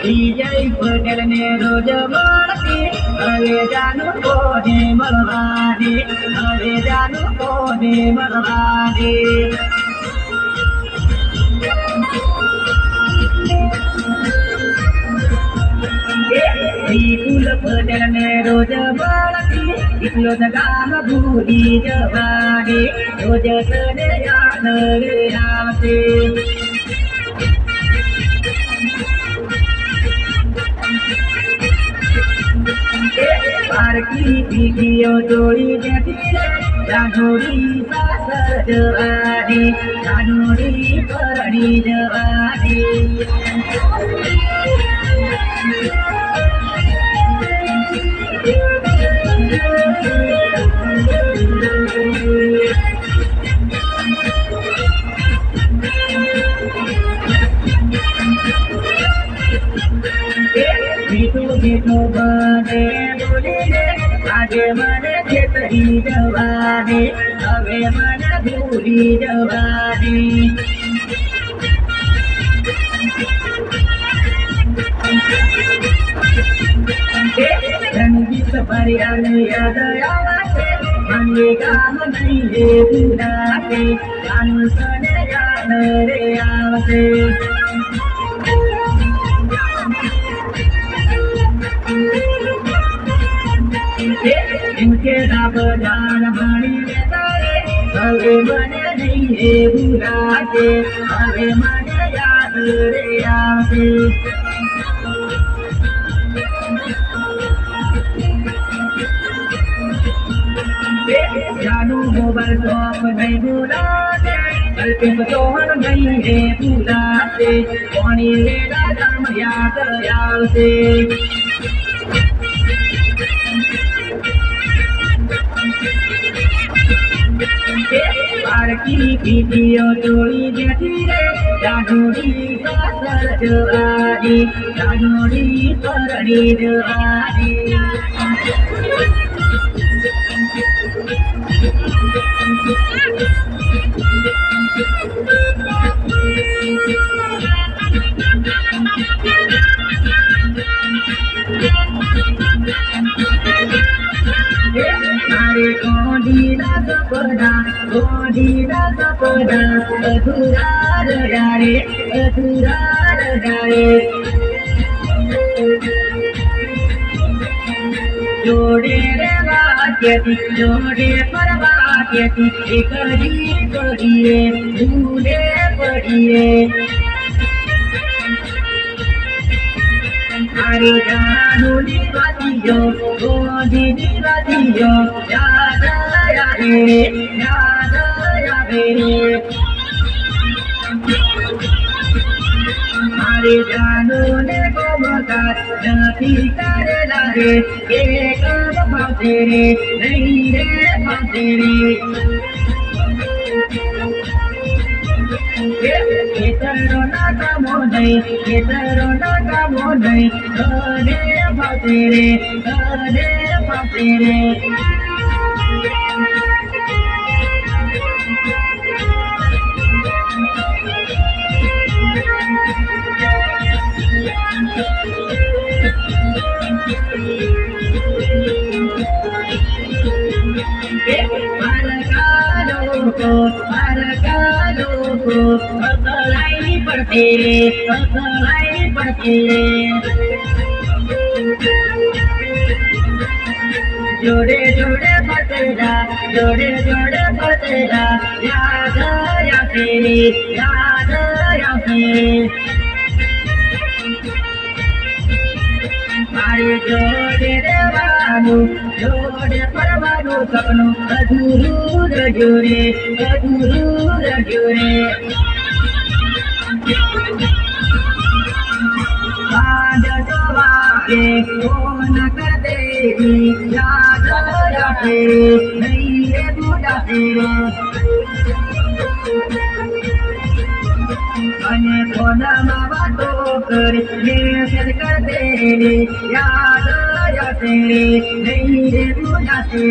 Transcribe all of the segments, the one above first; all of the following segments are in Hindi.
विजय पटेल ने रोज मारती अरे जानू को दे मरवादी अरे जानू को दे मरवादी विपुल पटेल ने रोज मारती इतलो जगाम भूली जवानी रोज सने याद रे आते पारकी वीडियो जोड़ी जती जानोरी सासर जवानी जानोरी परड़ी जवानी मीठो बने बोले आगे मन खेतरी जवानी अवे मन भूली जवानी रंगीत परियान याद आवासे मंगे काम नहीं है बुलाते जानू सने याद रे आवासे इनके राब जान भाणी तारे अवे मन नहीं है बुलाते अवे मन याद रे आते जानू मोबाइल शॉप नहीं बुलाते बल्कि सोहन नहीं है बुलाते पानी लेना दाम याद आते पारकी वीडियो जोड़ी जती रे जानोरी सासर जवानी जानोरी परड़ी जवानी अरे गोडीला सपना अधूरा रहा रे अधूरा रहा रे जोड़े रे वाक्यति जोड़े पर वाक्यति करी करिए भूले पड़िए अरे जानू निवादियो गोदी निवादियो याद आया रे अरे जानू ने गोमकार नती करे लागे एक भाते रे नहीं रे भाते रे केतरो ना कामो नहीं अरे भाते रे असलाई पड़ते जोड़े जोड़े फतेरा याद या तेरी याद या मारे जोड़े देवानु जोड़े परवानु सपनु अधूर जोड़े आज सवारे कौन कर देगी याद आते नहीं रे बुलाते अने कोना मावा तो कर मैसेज कर देने याद आते नहीं रे बुलाते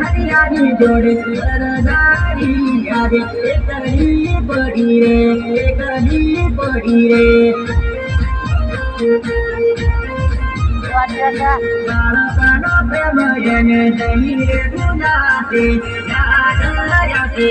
હરિયાળી જોડે સરદારી આવે એકલી પડી રે એકલી પડી રે બાળપણનો પ્રેમ એને જઈ રે ગુનાશે યાદ હયાશે